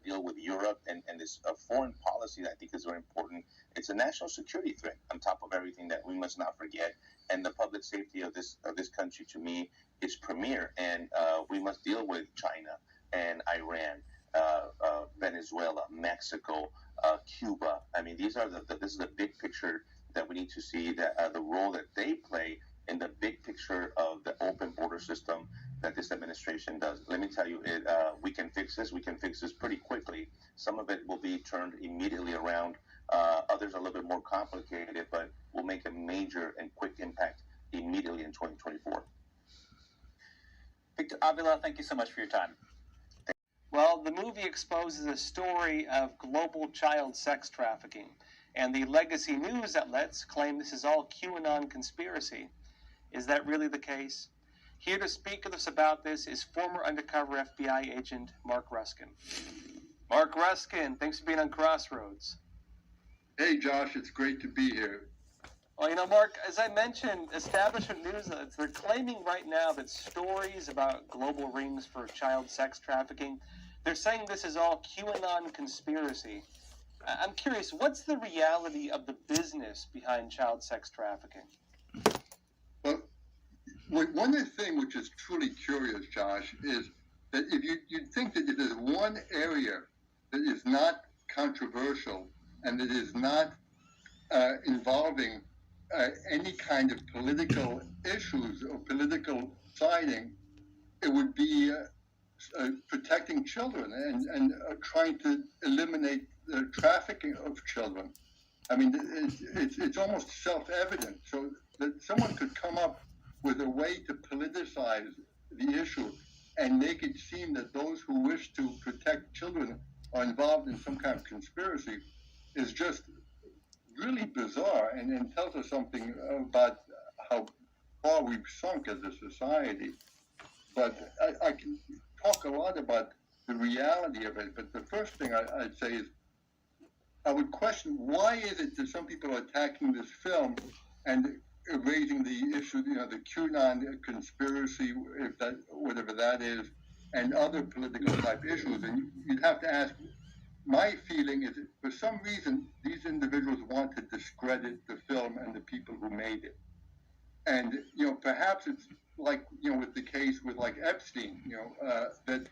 deal with Europe and this foreign policy that I think is very important. It's a national security threat on top of everything that we must not forget. And the public safety of this country, to me, is premier. And we must deal with China and Iran, Venezuela, Mexico, Cuba. I mean, this is the big picture that we need to see, that the role that they play in the big picture of the open border system that this administration does. Let me tell you, we can fix this. We can fix this pretty quickly. Some of it will be turned immediately around. Others are a little bit more complicated, but will make a major and quick impact immediately in 2024. Victor Avila, thank you so much for your time. Well, the movie exposes a story of global child sex trafficking, and the legacy news outlets claim this is all QAnon conspiracy. Is that really the case? Here to speak with us about this is former undercover FBI agent Mark Ruskin. Mark Ruskin, thanks for being on Crossroads. Hey, Josh, it's great to be here. Well, you know, Mark, as I mentioned, establishment news, they're claiming right now that stories about global rings for child sex trafficking, they're saying this is all QAnon conspiracy. I'm curious, what's the reality of the business behind child sex trafficking? Well, one of the things which is truly curious, Josh, is that if you'd think that if there's one area that is not controversial and that is not involving any kind of political issues or political siding, it would be protecting children and trying to eliminate the trafficking of children. I mean, it's almost self-evident. So that someone could come up with a way to politicize the issue and make it seem that those who wish to protect children are involved in some kind of conspiracy is just really bizarre and tells us something about how far we've sunk as a society. But I can talk a lot about the reality of it, but the first thing I'd say is I would question, why is it that some people are attacking this film and raising the issue, the QAnon conspiracy, if that, whatever that is, and other political type issues? And you'd have to ask, my feeling is that for some reason, these individuals want to discredit the film and the people who made it. And, perhaps it's like, with the case with like Epstein, that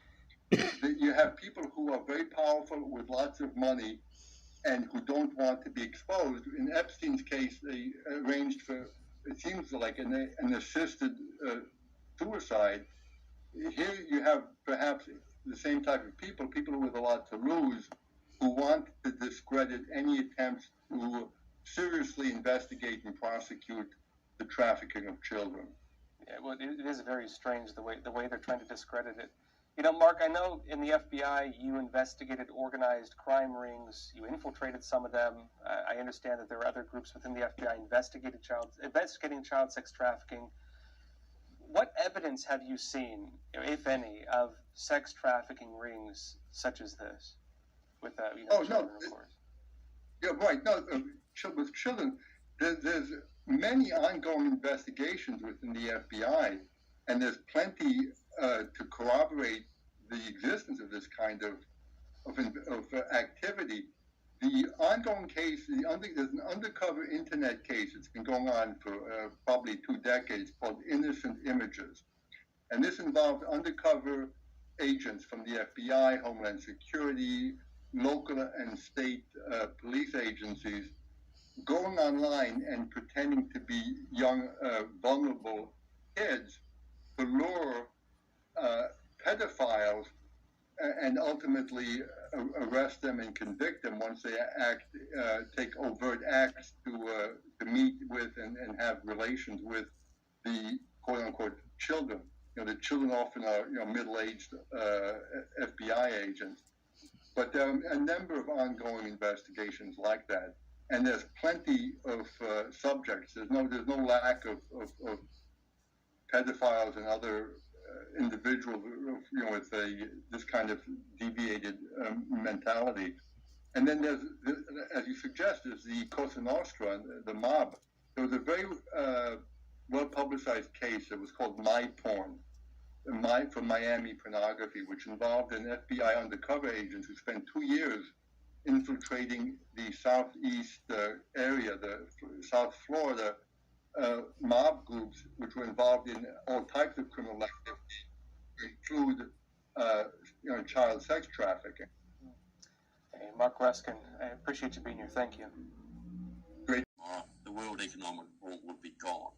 you have people who are very powerful with lots of money and who don't want to be exposed. In Epstein's case, they arranged for, it seems like an assisted suicide. Here you have perhaps the same type of people with a lot to lose, who want to discredit any attempts to seriously investigate and prosecute the trafficking of children. Yeah, well, it is very strange the way they're trying to discredit it. Mark, I know in the FBI you investigated organized crime rings. You infiltrated some of them. I understand that there are other groups within the FBI investigating child sex trafficking. What evidence have you seen, if any, of sex trafficking rings such as this? With children, of course. Yeah, right. No, with children, there's many ongoing investigations within the FBI, and there's plenty to corroborate the existence of this kind of activity. The ongoing case, there's an undercover internet case that's been going on for probably 2 decades called Innocent Images. And this involved undercover agents from the FBI, Homeland Security, local and state police agencies going online and pretending to be young, vulnerable kids to lure pedophiles and ultimately arrest them and convict them once they take overt acts to meet with and have relations with the quote-unquote children. The children often are middle-aged FBI agents. But there are a number of ongoing investigations like that, and there's plenty of subjects. There's no lack of pedophiles and other individuals, with this kind of deviated mentality. And then there's, as you suggest, there's the Cosa Nostra, the mob. There was a very well-publicized case that was called My Porn, from Miami pornography, which involved an FBI undercover agent who spent 2 years infiltrating the southeast area, the South Florida mob groups, which were involved in all types of criminal activity, include child sex trafficking. Hey, Mark Ruskin, I appreciate you being here. Thank you. Great. The World Economic Forum would be gone.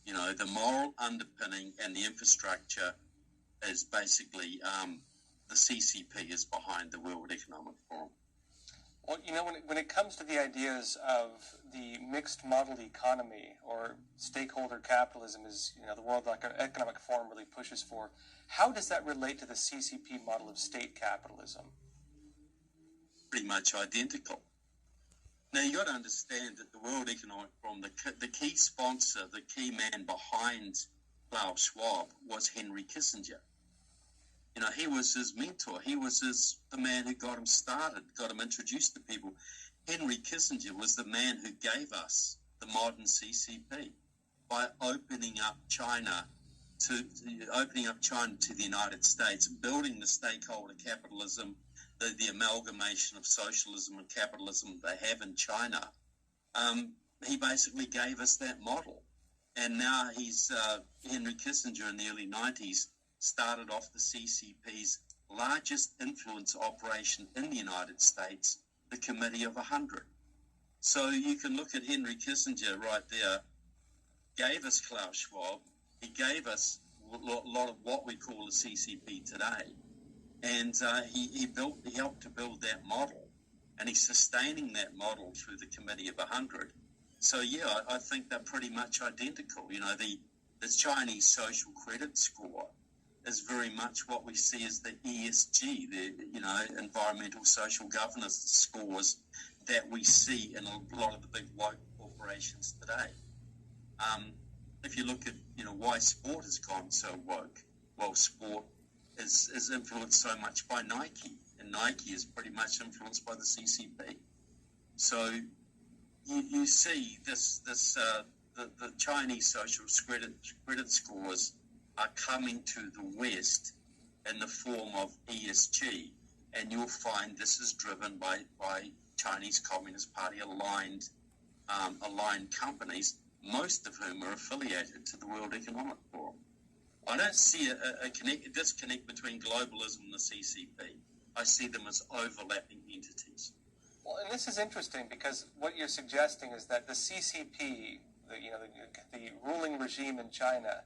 You know, the moral underpinning and the infrastructure is basically the CCP is behind the World Economic Forum. Well, you know, when it comes to the ideas of the mixed model economy or stakeholder capitalism, as you know, the World Economic Forum really pushes for, how does that relate to the CCP model of state capitalism? Pretty much identical. Now, you got to understand that the World Economic Forum, the key sponsor, the key man behind Klaus Schwab was Henry Kissinger. You know, he was his mentor. He was the man who got him started, got him introduced to people. Henry Kissinger was the man who gave us the modern CCP by opening up China to the United States, building the stakeholder capitalism, the amalgamation of socialism and capitalism they have in China. He basically gave us that model. And now Henry Kissinger in the early 90s started off the CCP's largest influence operation in the United States, the Committee of 100. So you can look at Henry Kissinger right there, gave us Klaus Schwab, he gave us a lot of what we call the CCP today. And he helped to build that model, and he's sustaining that model through the Committee of 100. So yeah, I think they're pretty much identical. You know, the Chinese social credit score is very much what we see as the ESG, the environmental social governance scores that we see in a lot of the big woke corporations today. If you look at why sport has gone so woke, well, sport is influenced so much by Nike, and Nike is pretty much influenced by the CCP. So you see the Chinese social credit scores are coming to the West in the form of ESG, and you'll find this is driven by Chinese Communist Party aligned companies, most of whom are affiliated to the World Economic Forum. I don't see a disconnect between globalism and the CCP. I see them as overlapping entities. Well, and this is interesting because what you're suggesting is that the CCP, the ruling regime in China,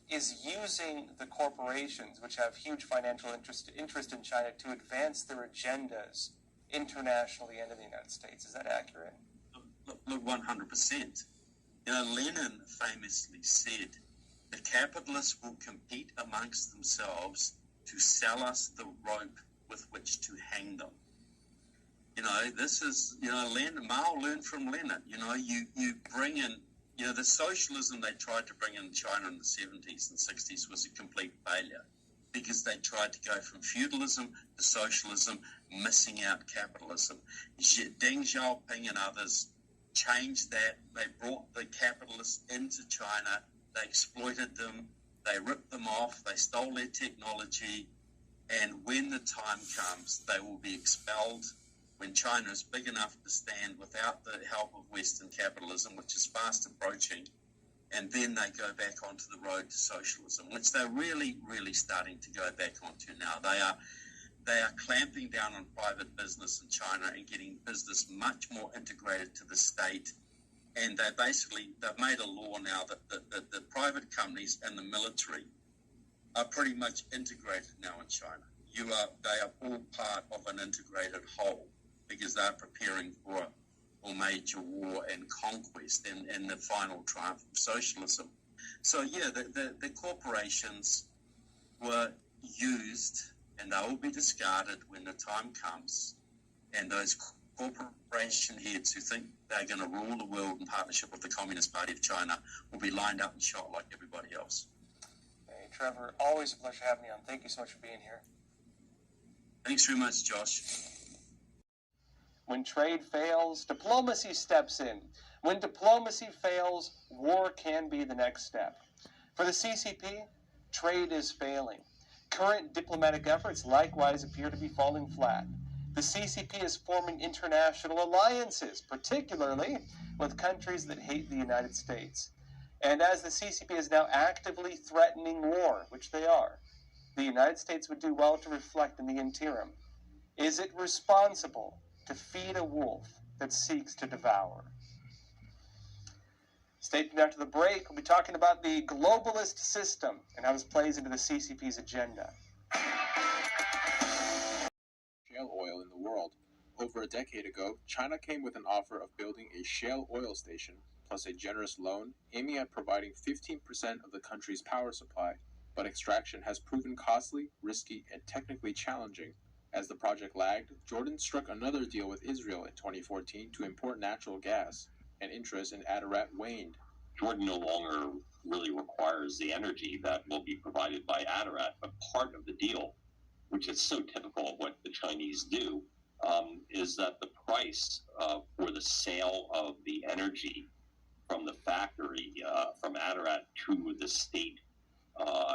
is using the corporations, which have huge financial interest in China, to advance their agendas internationally and in the United States. Is that accurate? Look, 100%. Lenin famously said, the capitalists will compete amongst themselves to sell us the rope with which to hang them. This is, Mao learned from Lenin. You bring in, the socialism they tried to bring in China in the 70s and 60s was a complete failure because they tried to go from feudalism to socialism, missing out capitalism. Deng Xiaoping and others changed that. They brought the capitalists into China. They exploited them. They ripped them off. They stole their technology. And when the time comes, they will be expelled. When China is big enough to stand without the help of Western capitalism, which is fast approaching, and then they go back onto the road to socialism, which they're really, really starting to go back onto now. They are clamping down on private business in China and getting business much more integrated to the state. And they've made a law now that the private companies and the military are pretty much integrated now in China. They are all part of an integrated whole because they're preparing for a major war and conquest and the final triumph of socialism. So yeah, the corporations were used and they will be discarded when the time comes. And those corporation heads who think they're going to rule the world in partnership with the Communist Party of China will be lined up and shot like everybody else. Hey, Trevor, always a pleasure having you on. Thank you so much for being here. Thanks very much, Josh. When trade fails, diplomacy steps in. When diplomacy fails, war can be the next step. For the CCP, Trade is failing. Current diplomatic efforts likewise appear to be falling flat. The CCP is forming international alliances, particularly with countries that hate the United States. And as the CCP is now actively threatening war, which they are, the United States would do well to reflect in the interim. Is it responsible to feed a wolf that seeks to devour? Stay tuned after the break. We'll be talking about the globalist system and how this plays into the CCP's agenda. Shale oil in the world. Over a decade ago, China came with an offer of building a shale oil station, plus a generous loan aiming at providing 15% of the country's power supply. But extraction has proven costly, risky, and technically challenging. As the project lagged, Jordan struck another deal with Israel in 2014 to import natural gas, and interest in Ararat waned. Jordan no longer really requires the energy that will be provided by Ararat, but part of the deal, which is so typical of what the Chinese do, is that the price for the sale of the energy from the factory, from Ararat to the state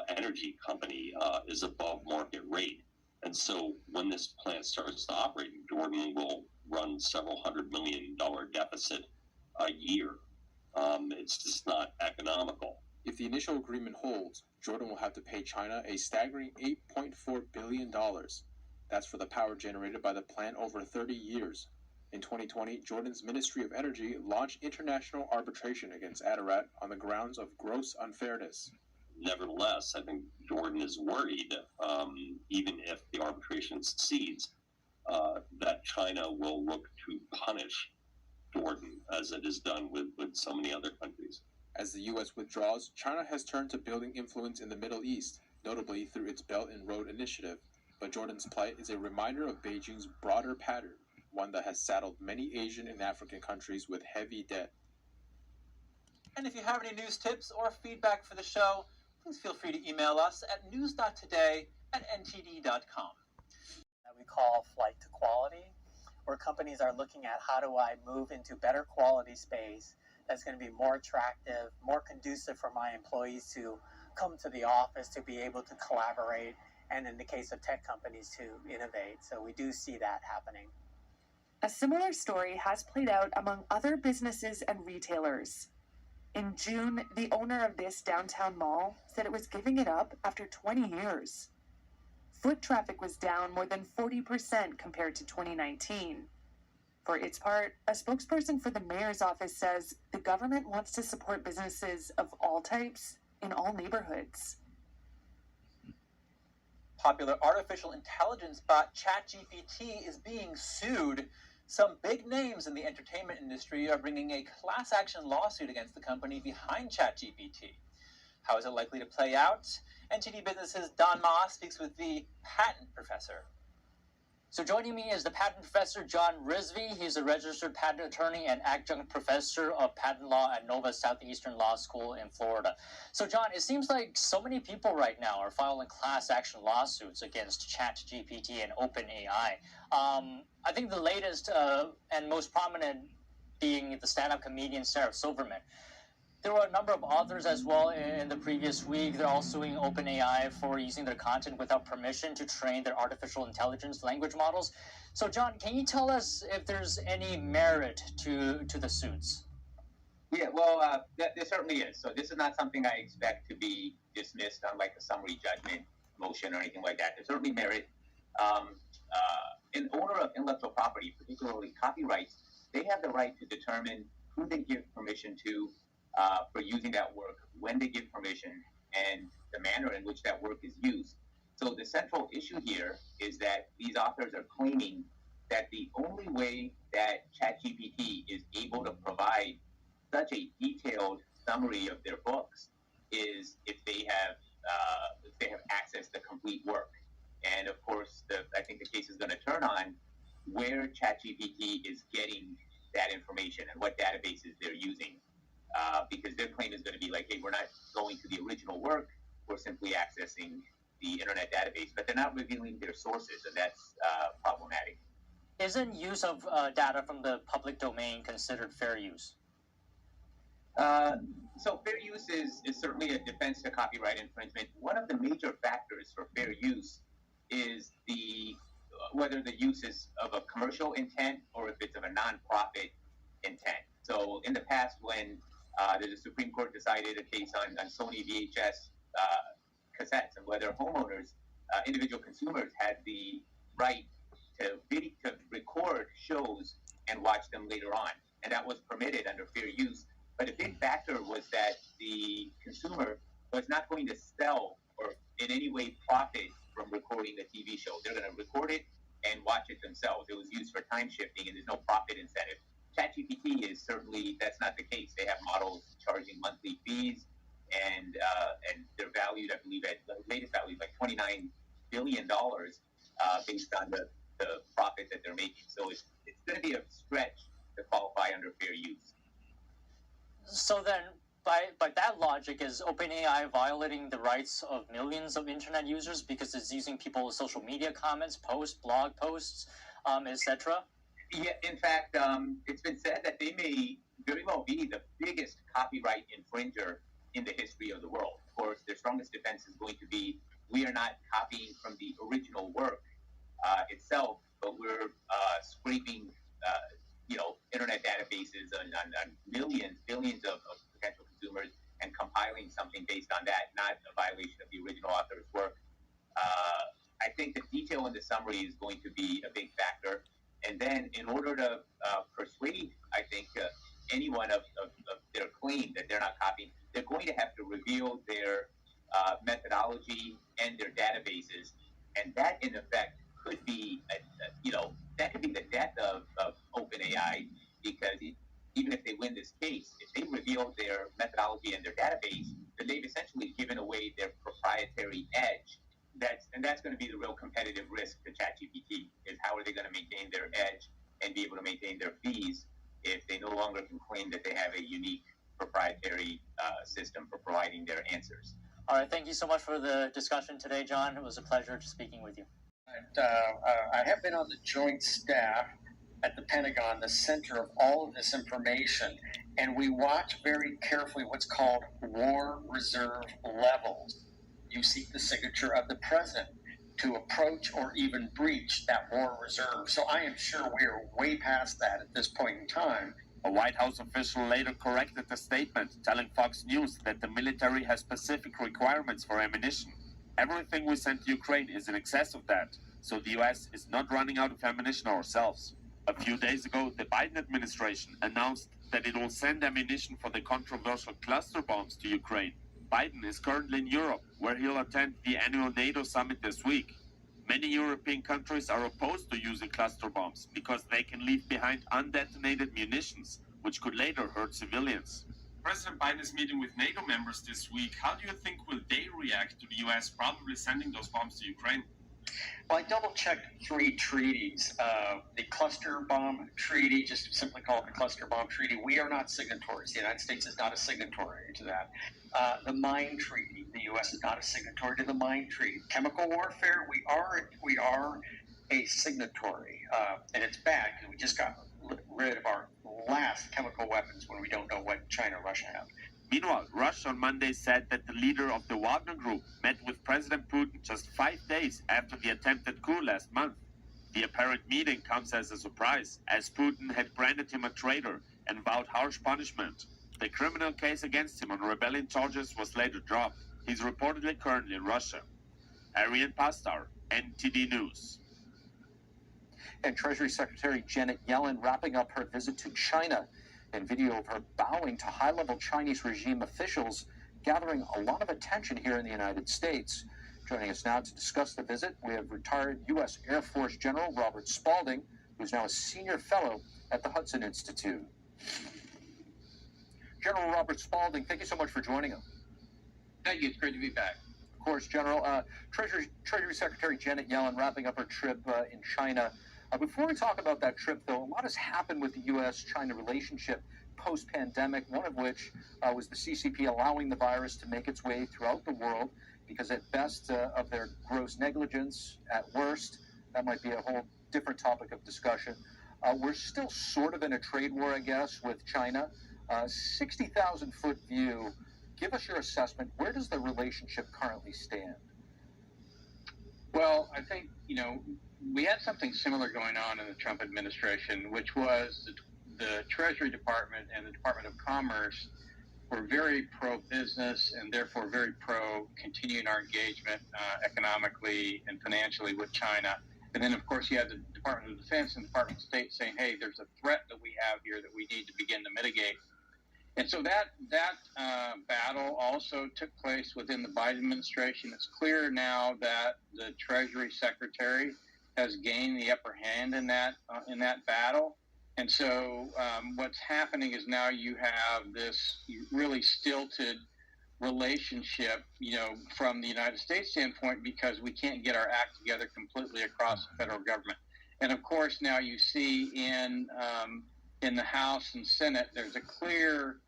energy company, is above market rate. And so when this plant starts to operate, Jordan will run several $100 million deficit a year. It's just not economical. If the initial agreement holds, Jordan will have to pay China a staggering $8.4 billion. That's for the power generated by the plant over 30 years. In 2020, Jordan's Ministry of Energy launched international arbitration against Ararat on the grounds of gross unfairness. Nevertheless, I think Jordan is worried, even if the arbitration succeeds, that China will look to punish Jordan as it has done with so many other countries. As the U.S. withdraws, China has turned to building influence in the Middle East, notably through its Belt and Road Initiative. But Jordan's plight is a reminder of Beijing's broader pattern, one that has saddled many Asian and African countries with heavy debt. And if you have any news tips or feedback for the show, please feel free to email us at news.today@ntd.com. That we call flight to quality, where companies are looking at how do I move into better quality space that's going to be more attractive, more conducive for my employees to come to the office, to be able to collaborate, and in the case of tech companies, to innovate. So we do see that happening. A similar story has played out among other businesses and retailers. In June, the owner of this downtown mall said it was giving it up after 20 years. Foot traffic was down more than 40% compared to 2019. For its part, a spokesperson for the mayor's office says the government wants to support businesses of all types in all neighborhoods. Popular artificial intelligence bot ChatGPT is being sued. Some big names in the entertainment industry are bringing a class action lawsuit against the company behind ChatGPT. How is it likely to play out? NTD Business's Don Ma speaks with the patent professor. So joining me is the patent professor, John Rizvi. He's a registered patent attorney and adjunct professor of patent law at Nova Southeastern Law School in Florida. So John, it seems like so many people right now are filing class action lawsuits against ChatGPT and OpenAI. I think the latest and most prominent being the stand-up comedian Sarah Silverman. There were a number of authors as well in the previous week. They're all suing OpenAI for using their content without permission to train their artificial intelligence language models. So, John, can you tell us if there's any merit to the suits? Yeah, well, there certainly is. So this is not something I expect to be dismissed on like a summary judgment motion or anything like that. There's certainly merit. An owner of intellectual property, particularly copyrights, they have the right to determine who they give permission to for using that work, when they give permission, and the manner in which that work is used. So the central issue here is that these authors are claiming that the only way that ChatGPT is able to provide such a detailed summary of their books is if they have access to complete work. And of course, I think the case is going to turn on where ChatGPT is getting that information and what databases they're using. Because their claim is going to be like, hey, we're not going to the original work, we're simply accessing the internet database, but they're not revealing their sources, and that's problematic. Isn't use of data from the public domain considered fair use? So fair use is certainly a defense to copyright infringement. One of the major factors for fair use is whether the use is of a commercial intent or if it's of a nonprofit intent. So in the past, when the Supreme Court decided a case on Sony VHS cassettes and whether homeowners, individual consumers, had the right to record shows and watch them later on, and that was permitted under fair use. But a big factor was that the consumer was not going to sell or in any way profit from recording the TV show. They're going to record it and watch it themselves. It was used for time shifting, and there's no profit incentive. ChatGPT is certainly, that's not the case. They have models charging monthly fees, and they're valued, I believe, at the latest value is like $29 billion based on the profit that they're making. So it's going to be a stretch to qualify under fair use. So then, by that logic, is OpenAI violating the rights of millions of internet users because it's using people's social media comments, posts, blog posts, etc.? Yeah, in fact, it's been said that they may very well be the biggest copyright infringer in the history of the world. Of course, their strongest defense is going to be, we are not copying from the original work itself, but we're scraping, internet databases on millions, billions of potential consumers and compiling something based on that, not a violation of the original author's work. I think the detail in the summary is going to be a big factor. And then in order to persuade, I think, anyone of their claim that they're not copying, they're going to have to reveal their methodology and their databases. And that, in effect, could be, that could be the death of OpenAI, because even if they win this case, if they reveal their methodology and their database, then they've essentially given away their proprietary edge. That's going to be the real competitive risk to ChatGPT, is how are they going to maintain their edge and be able to maintain their fees if they no longer can claim that they have a unique proprietary system for providing their answers. All right, thank you so much for the discussion today, John. It was a pleasure speaking with you. I have been on the joint staff at the Pentagon, the center of all of this information, and we watch very carefully what's called war reserve levels. You seek the signature of the president to approach or even breach that war reserve. So I am sure we're way past that at this point in time. A White House official later corrected the statement, telling Fox News that the military has specific requirements for ammunition. Everything we send to Ukraine is in excess of that, so the U.S. is not running out of ammunition ourselves. A few days ago, the Biden administration announced that it will send ammunition for the controversial cluster bombs to Ukraine. Biden is currently in Europe, where he'll attend the annual NATO summit this week. Many European countries are opposed to using cluster bombs because they can leave behind undetonated munitions, which could later hurt civilians. President Biden is meeting with NATO members this week. How do you think will they react to the U.S. probably sending those bombs to Ukraine? Well, I double-checked 3 treaties. The cluster bomb treaty, just simply called the cluster bomb treaty, we are not signatories. The United States is not a signatory to that. The mine treaty, the U.S. is not a signatory to the mine treaty. Chemical warfare, we are a signatory, and it's bad because we just got rid of our last chemical weapons when we don't know what China and Russia have. Meanwhile, Russia on Monday said that the leader of the Wagner Group met with President Putin just 5 days after the attempted coup last month. The apparent meeting comes as a surprise, as Putin had branded him a traitor and vowed harsh punishment. The criminal case against him on rebellion charges was later dropped. He's reportedly currently in Russia. Arian Pastar, NTD News. And Treasury Secretary Janet Yellen wrapping up her visit to China. And video of her bowing to high-level Chinese regime officials gathering a lot of attention here in the United States. Joining us now to discuss the visit, we have retired U.S. Air Force General Robert Spalding, who's now a senior fellow at the Hudson Institute. General Robert Spalding, thank you so much for joining us. Thank you. It's great to be back. Of course, General. Treasury Secretary Janet Yellen wrapping up her trip in China. Before we talk about that trip, though, a lot has happened with the U.S.-China relationship post-pandemic, one of which was the CCP allowing the virus to make its way throughout the world, because at best of their gross negligence, at worst, that might be a whole different topic of discussion. We're still sort of in a trade war, I guess, with China. 60,000-foot view, give us your assessment. Where does the relationship currently stand? Well, I think, we had something similar going on in the Trump administration, which was the Treasury Department and the Department of Commerce were very pro-business and therefore very pro-continuing our engagement economically and financially with China. And then, of course, you had the Department of Defense and the Department of State saying, hey, there's a threat that we have here that we need to begin to mitigate. And so that battle also took place within the Biden administration. It's clear now that the Treasury Secretary has gained the upper hand in that battle. And so what's happening is now you have this really stilted relationship, from the United States standpoint, because we can't get our act together completely across the federal government. And of course, now you see in the House and Senate, there's a clear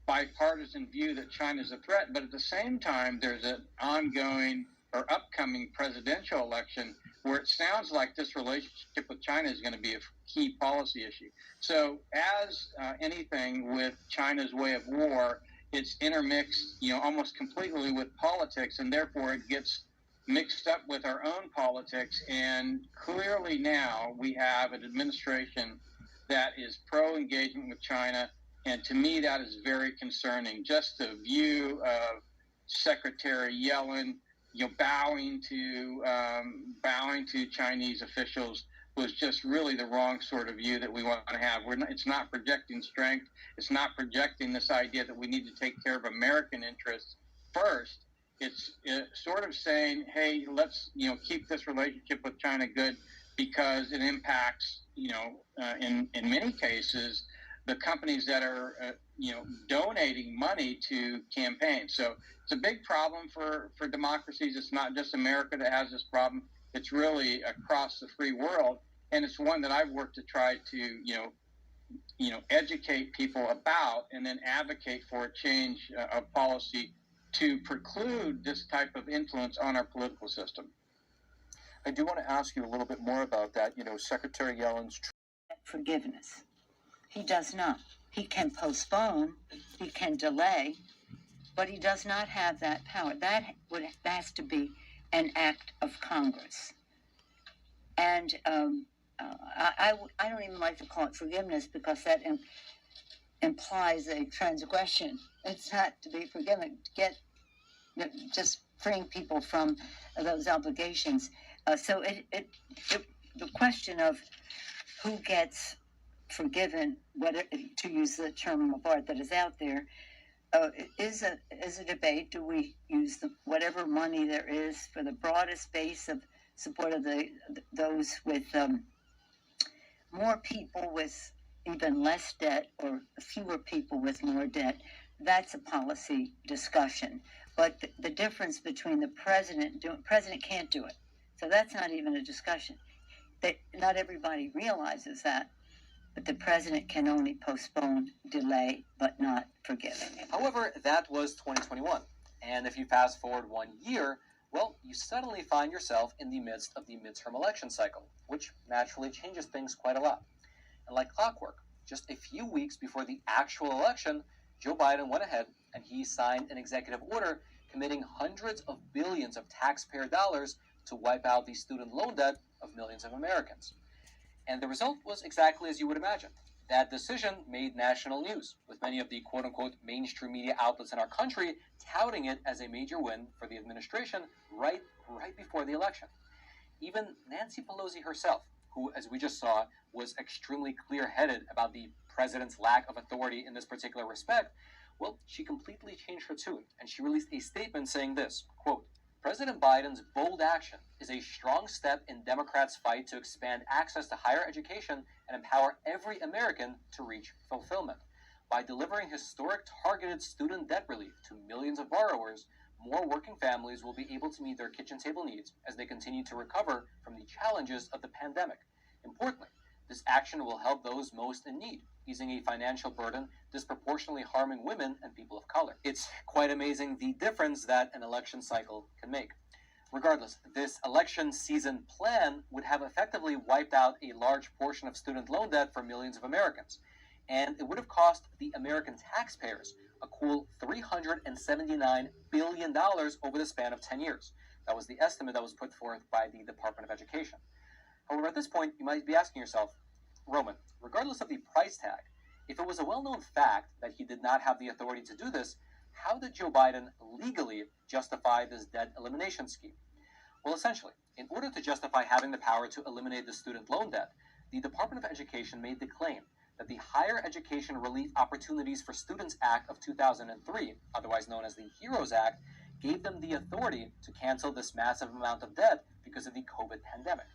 bipartisan view that China is a threat, but at the same time, there's an ongoing or upcoming presidential election where it sounds like this relationship with China is going to be a key policy issue. So as anything with China's way of war, it's intermixed, almost completely with politics, and therefore it gets mixed up with our own politics. And clearly now we have an administration that is pro-engagement with China, and to me that is very concerning. Just the view of Secretary Yellen, bowing to Chinese officials was just really the wrong sort of view that we want to have. It's not projecting strength. It's not projecting this idea that we need to take care of American interests first. It's sort of saying, hey, let's keep this relationship with China good because it impacts in many cases the companies that are donating money to campaigns. So it's a big problem for democracies. It's not just America that has this problem. It's really across the free world, and it's one that I've worked to try to educate people about, and then advocate for a change of policy to preclude this type of influence on our political system. I do want to ask you a little bit more about that. Secretary Yellen's forgiveness. He does not. He can postpone, he can delay, but he does not have that power. That has to be an act of Congress. And I don't even like to call it forgiveness because that implies a transgression. It's not to be forgiven. Just freeing people from those obligations. So the question of who gets forgiven, to use the term of art that is out there, is a debate. Do we use whatever money there is for the broadest base of support of those with more people with even less debt, or fewer people with more debt? That's a policy discussion. But the difference between the president can't do it, so that's not even a discussion. Not everybody realizes that. But the president can only postpone, delay, but not forgive. However, that was 2021. And if you fast forward 1 year, well, you suddenly find yourself in the midst of the midterm election cycle, which naturally changes things quite a lot. And like clockwork, just a few weeks before the actual election, Joe Biden went ahead and he signed an executive order committing hundreds of billions of taxpayer dollars to wipe out the student loan debt of millions of Americans. And the result was exactly as you would imagine. That decision made national news, with many of the quote-unquote mainstream media outlets in our country touting it as a major win for the administration right before the election. Even Nancy Pelosi herself, who, as we just saw, was extremely clear-headed about the president's lack of authority in this particular respect, well, she completely changed her tune, and she released a statement saying this, quote, President Biden's bold action is a strong step in Democrats' fight to expand access to higher education and empower every American to reach fulfillment. By delivering historic targeted student debt relief to millions of borrowers, more working families will be able to meet their kitchen table needs as they continue to recover from the challenges of the pandemic. Importantly, this action will help those most in need, easing a financial burden disproportionately harming women and people of color. It's quite amazing the difference that an election cycle can make. Regardless, this election season plan would have effectively wiped out a large portion of student loan debt for millions of Americans. and it would have cost the American taxpayers a cool $379 billion over the span of 10 years. That was the estimate that was put forth by the Department of Education. However, at this point, you might be asking yourself, Roman, regardless of the price tag, if it was a well-known fact that he did not have the authority to do this, how did Joe Biden legally justify this debt elimination scheme? Well, essentially, in order to justify having the power to eliminate the student loan debt, the Department of Education made the claim that the Higher Education Relief Opportunities for Students Act of 2003, otherwise known as the HEROES Act, gave them the authority to cancel this massive amount of debt because of the COVID pandemic.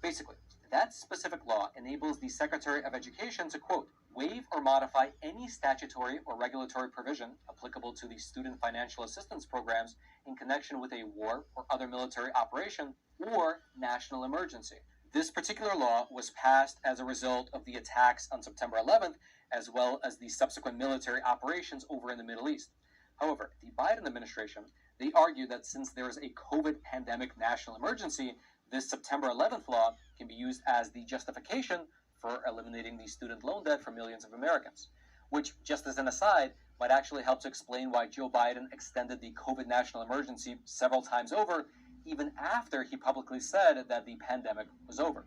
Basically, that specific law enables the Secretary of Education to, quote, waive or modify any statutory or regulatory provision applicable to the student financial assistance programs in connection with a war or other military operation or national emergency. This particular law was passed as a result of the attacks on September 11th, as well as the subsequent military operations over in the Middle East. However, the Biden administration, they argue that since there is a COVID pandemic national emergency, this September 11th law can be used as the justification for eliminating the student loan debt for millions of Americans, which, just as an aside, might actually help to explain why Joe Biden extended the COVID national emergency several times over, even after he publicly said that the pandemic was over.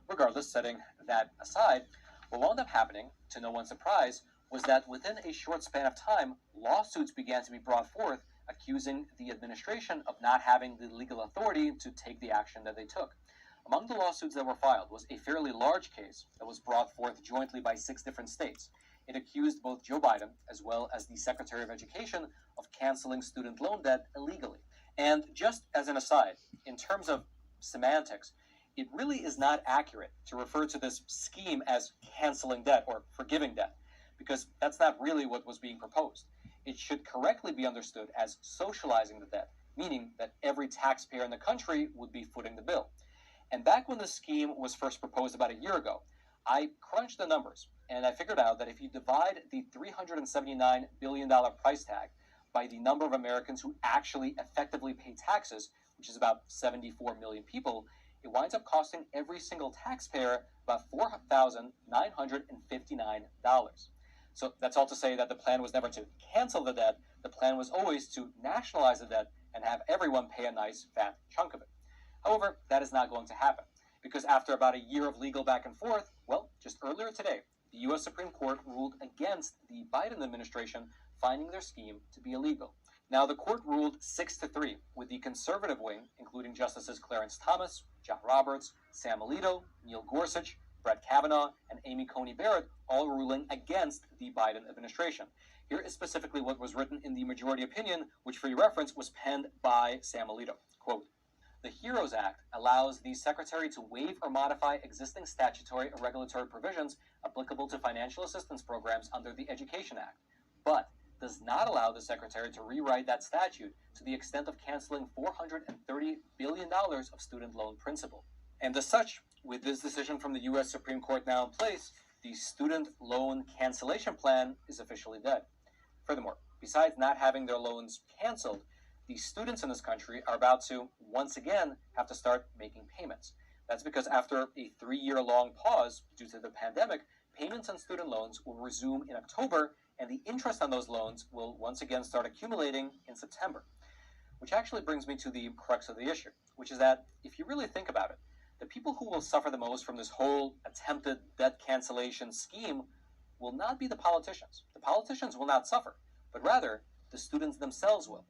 Regardless, setting that aside, what wound up happening, to no one's surprise, was that within a short span of time, lawsuits began to be brought forth accusing the administration of not having the legal authority to take the action that they took. Among the lawsuits that were filed was a fairly large case that was brought forth jointly by 6 different states. It accused both Joe Biden as well as the Secretary of Education of canceling student loan debt illegally. And just as an aside, in terms of semantics, it really is not accurate to refer to this scheme as canceling debt or forgiving debt, because that's not really what was being proposed. It should correctly be understood as socializing the debt, meaning that every taxpayer in the country would be footing the bill. And back when the scheme was first proposed about a year ago, I crunched the numbers, and I figured out that if you divide the $379 billion price tag by the number of Americans who actually effectively pay taxes, which is about 74 million people, it winds up costing every single taxpayer about $4,959. So that's all to say that the plan was never to cancel the debt. The plan was always to nationalize the debt and have everyone pay a nice fat chunk of it. However, that is not going to happen, because after about a year of legal back and forth, well, just earlier today, the U.S. Supreme Court ruled against the Biden administration, finding their scheme to be illegal. Now, the court ruled 6-3, with the conservative wing, including Justices Clarence Thomas, John Roberts, Sam Alito, Neil Gorsuch, Brett Kavanaugh, and Amy Coney Barrett, all ruling against the Biden administration. Here is specifically what was written in the majority opinion, which for your reference was penned by Sam Alito. Quote, the HEROES Act allows the Secretary to waive or modify existing statutory or regulatory provisions applicable to financial assistance programs under the Education Act, but does not allow the Secretary to rewrite that statute to the extent of canceling $430 billion of student loan principal. And as such, with this decision from the U.S. Supreme Court now in place, the student loan cancellation plan is officially dead. Furthermore, besides not having their loans canceled, the students in this country are about to, once again, have to start making payments. That's because after a 3-year-long pause due to the pandemic, payments on student loans will resume in October, and the interest on those loans will once again start accumulating in September. Which actually brings me to the crux of the issue, which is that if you really think about it, the people who will suffer the most from this whole attempted debt cancellation scheme will not be the politicians. The politicians will not suffer, but rather the students themselves will.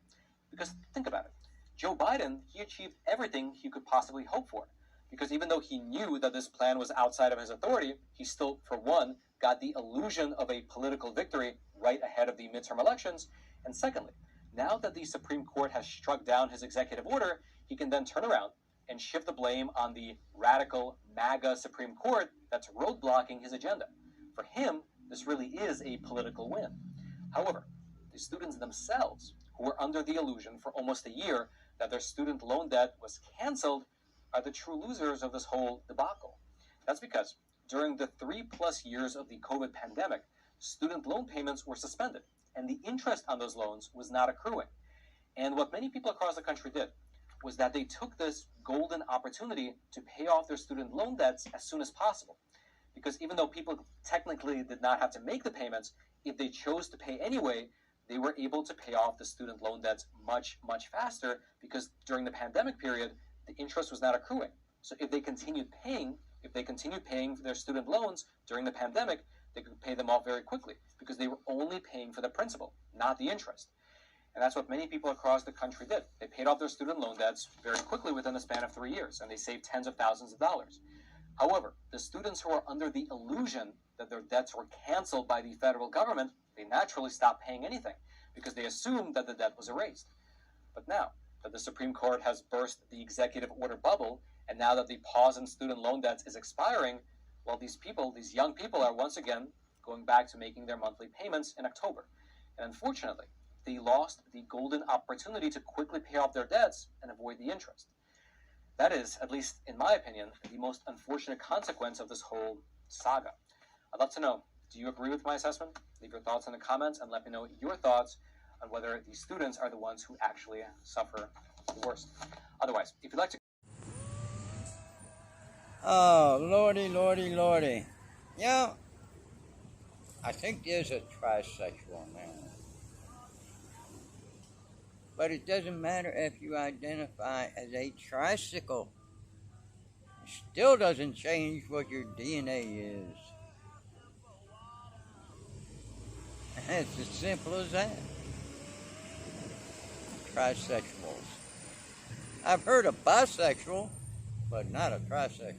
Because think about it. Joe Biden, he achieved everything he could possibly hope for. Because even though he knew that this plan was outside of his authority, he still, for one, got the illusion of a political victory right ahead of the midterm elections. And secondly, now that the Supreme Court has struck down his executive order, he can then turn around and shift the blame on the radical MAGA Supreme Court that's roadblocking his agenda. For him, this really is a political win. However, the students themselves, who were under the illusion for almost a year that their student loan debt was canceled, are the true losers of this whole debacle. That's because during the 3+ years of the COVID pandemic, student loan payments were suspended, and the interest on those loans was not accruing. And what many people across the country did was that they took this golden opportunity to pay off their student loan debts as soon as possible. because even though people technically did not have to make the payments, if they chose to pay anyway, they were able to pay off the student loan debts much, much faster, because during the pandemic period, the interest was not accruing. So if they continued paying for their student loans during the pandemic, they could pay them off very quickly, because they were only paying for the principal, not the interest. And that's what many people across the country did. They paid off their student loan debts very quickly within the span of 3 years, and they saved tens of thousands of dollars. However, the students who are under the illusion that their debts were canceled by the federal government, they naturally stopped paying anything, because they assumed that the debt was erased. But now that the Supreme Court has burst the executive order bubble, and now that the pause in student loan debts is expiring, well, these young people are once again going back to making their monthly payments in October. And unfortunately, they lost the golden opportunity to quickly pay off their debts and avoid the interest. That is, at least in my opinion, the most unfortunate consequence of this whole saga. I'd love to know, do you agree with my assessment? Leave your thoughts in the comments and let me know your thoughts on whether these students are the ones who actually suffer the worst. Otherwise, if you'd like to... Oh, lordy, lordy, lordy. Yeah, I think there's a trisexual man. But it doesn't matter if you identify as a tricycle. It still doesn't change what your DNA is. It's as simple as that. Trisexuals. I've heard of bisexual, but not a trisexual.